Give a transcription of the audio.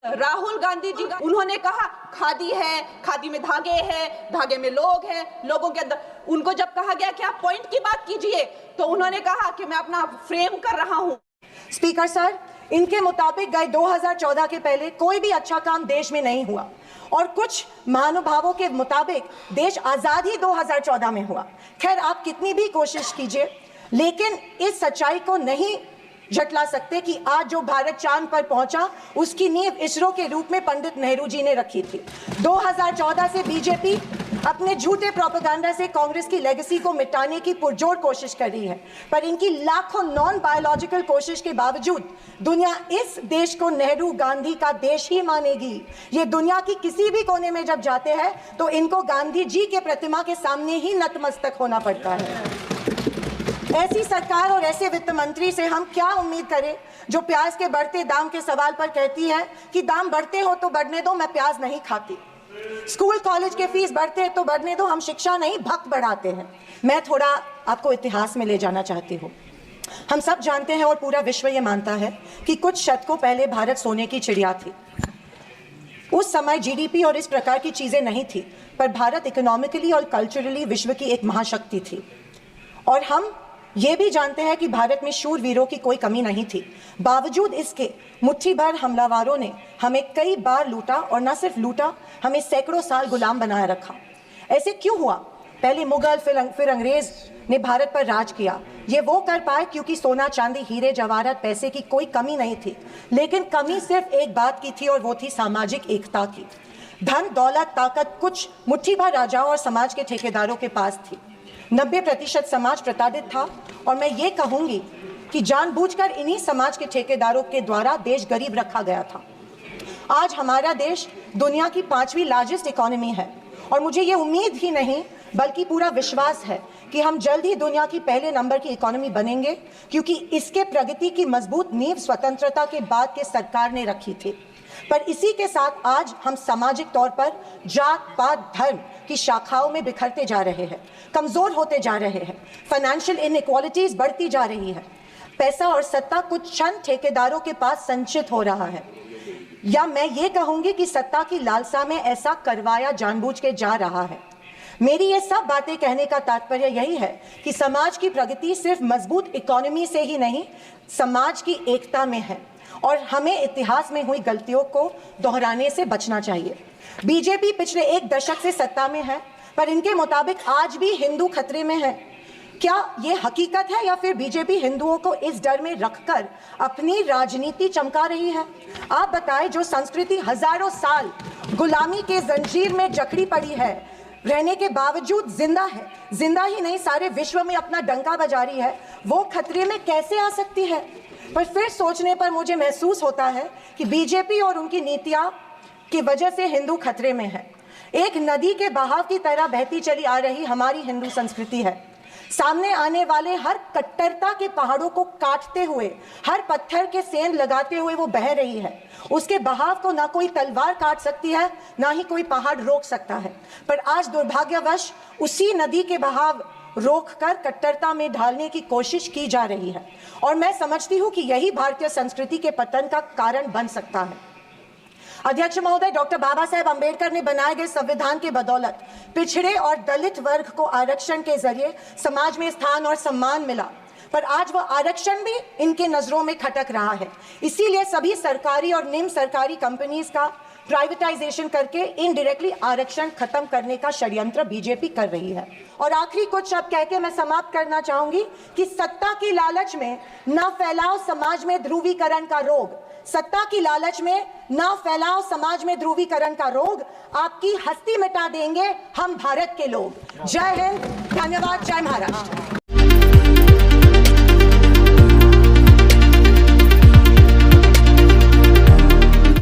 राहुल गांधी जी उन्होंने कहा खादी है, खादी में धागे हैं, धागे में लोग हैं, लोगों के अंदर। उनको जब कहा गया कि आप पॉइंट की बात कीजिए तो उन्होंने कहा कि मैं अपना फ्रेम कर रहा हूं। स्पीकर सर, इनके मुताबिक गए 2014 के पहले कोई भी अच्छा काम देश में नहीं हुआ और कुछ महानुभावों के मुताबिक देश आजाद ही 2014 में हुआ। खैर, आप कितनी भी कोशिश कीजिए लेकिन इस सच्चाई को नहीं झटला सकते कि आज जो भारत चांद पर पहुंचा उसकी नींव इसरो के रूप में पंडित नेहरू जी ने रखी थी। 2014 से बीजेपी अपने झूठे प्रोपेगेंडा से कांग्रेस की लेगेसी को मिटाने की पुरजोर कोशिश कर रही है, पर इनकी लाखों नॉन बायोलॉजिकल कोशिश के बावजूद दुनिया इस देश को नेहरू गांधी का देश ही मानेगी। ये दुनिया की किसी भी कोने में जब जाते हैं तो इनको गांधी जी के प्रतिमा के सामने ही नतमस्तक होना पड़ता है। ऐसी सरकार और ऐसे वित्त मंत्री से हम क्या उम्मीद करें जो प्याज के बढ़ते दाम के सवाल पर कहती है कि दाम बढ़ते हो तो बढ़ने दो, मैं प्याज नहीं खाती। स्कूल कॉलेज के फीस बढ़ते हैं तो बढ़ने दो, हम शिक्षा नहीं भक्त बढ़ाते हैं। मैं थोड़ा आपको इतिहास में ले जाना चाहती हूँ। हम सब जानते हैं और पूरा विश्व ये मानता है कि कुछ शतकों पहले भारत सोने की चिड़िया थी। उस समय जीडीपी और इस प्रकार की चीजें नहीं थी, पर भारत इकोनॉमिकली और कल्चरली विश्व की एक महाशक्ति थी। और हम ये भी जानते हैं कि भारत में शूरवीरों की कोई कमी नहीं थी। बावजूद इसके मुट्ठी भर हमलावरों ने हमें कई बार लूटा और न सिर्फ लूटा, हमें सैकड़ों साल गुलाम बनाए रखा। ऐसे क्यों हुआ? पहले मुगल फिर अंग्रेज ने भारत पर राज किया। ये वो कर पाए क्योंकि सोना चांदी हीरे जवाहरात पैसे की कोई कमी नहीं थी, लेकिन कमी सिर्फ एक बात की थी और वो थी सामाजिक एकता की। धन दौलत ताकत कुछ मुट्ठी भर राजाओं और समाज के ठेकेदारों के पास थी। 90% समाज प्रताड़ित था और मैं ये कहूंगी कि जानबूझकर इन्हीं समाज के ठेकेदारों के द्वारा देश गरीब रखा गया था। आज हमारा देश दुनिया की 5वीं लार्जेस्ट इकोनॉमी है और मुझे ये उम्मीद ही नहीं बल्कि पूरा विश्वास है कि हम जल्द ही दुनिया की पहले नंबर की इकोनॉमी बनेंगे, क्योंकि इसके प्रगति की मजबूत नींव स्वतंत्रता के बाद के सरकार ने रखी थी। पर इसी के साथ आज हम सामाजिक तौर पर जात पात धर्म की शाखाओं में बिखरते जा रहे हैं, कमजोर होते जा रहे हैं, फाइनेंशियल इनइक्वालिटीज बढ़ती जा रही है, पैसा और सत्ता कुछ चंद ठेकेदारों के पास संचित हो रहा है, या मैं ये कहूंगी कि सत्ता की लालसा में ऐसा करवाया जानबूझ के जा रहा है। मेरी ये सब बातें कहने का तात्पर्य यही है कि समाज की प्रगति सिर्फ मजबूत इकोनॉमी से ही नहीं, समाज की एकता में है और हमें इतिहास में हुई गलतियों को दोहराने से बचना चाहिए। बीजेपी पिछले 1 दशक से सत्ता में है, पर इनके मुताबिक आज भी हिंदू खतरे में है। क्या ये हकीकत है या फिर बीजेपी हिंदुओं को इस डर में रखकर अपनी राजनीति चमका रही है? आप बताएं, जो संस्कृति हजारों साल गुलामी के जंजीर में जकड़ी पड़ी है, रहने के बावजूद जिंदा है, जिंदा ही नहीं सारे विश्व में अपना डंका बजा रही है, वो खतरे में कैसे आ सकती है? पर फिर सोचने पर मुझे महसूस होता है कि बीजेपी और उनकी नीतियां की वजह से हिंदू खतरे में है। एक नदी के बहाव की तरह बहती चली आ रही हमारी हिंदू संस्कृति है। सामने आने वाले हर कट्टरता के पहाड़ों को काटते हुए, हर पत्थर के सेंध लगाते हुए वो बह रही है। उसके बहाव को ना कोई तलवार काट सकती है, ना ही कोई पहाड़ रोक सकता है। पर आज दुर्भाग्यवश उसी नदी के बहाव रोककर कट्टरता में ढालने की कोशिश की जा रही है और मैं समझती हूं कि यही भारतीय संस्कृति के पतन का कारण बन सकता है। अध्यक्ष महोदय, डॉक्टर बाबा साहेब अम्बेडकर ने बनाए गए संविधान के बदौलत पिछड़े और दलित वर्ग को आरक्षण के जरिए समाज में स्थान और सम्मान मिला, पर आज वह आरक्षण भी इनके नजरों में खटक रहा है। इसीलिए सभी सरकारी और निम्न सरकारी कंपनीज का प्राइवेटाइजेशन करके इनडायरेक्टली आरक्षण खत्म करने का षड्यंत्र बीजेपी कर रही है। और आखिरी कुछ शब्द कह के मैं समाप्त करना चाहूंगी कि सत्ता की लालच में न फैलाओ समाज में ध्रुवीकरण का रोग। सत्ता की लालच में न फैलाओ समाज में ध्रुवीकरण का रोग, आपकी हस्ती मिटा देंगे हम भारत के लोग। जय हिंद, धन्यवाद, जय महाराष्ट्र।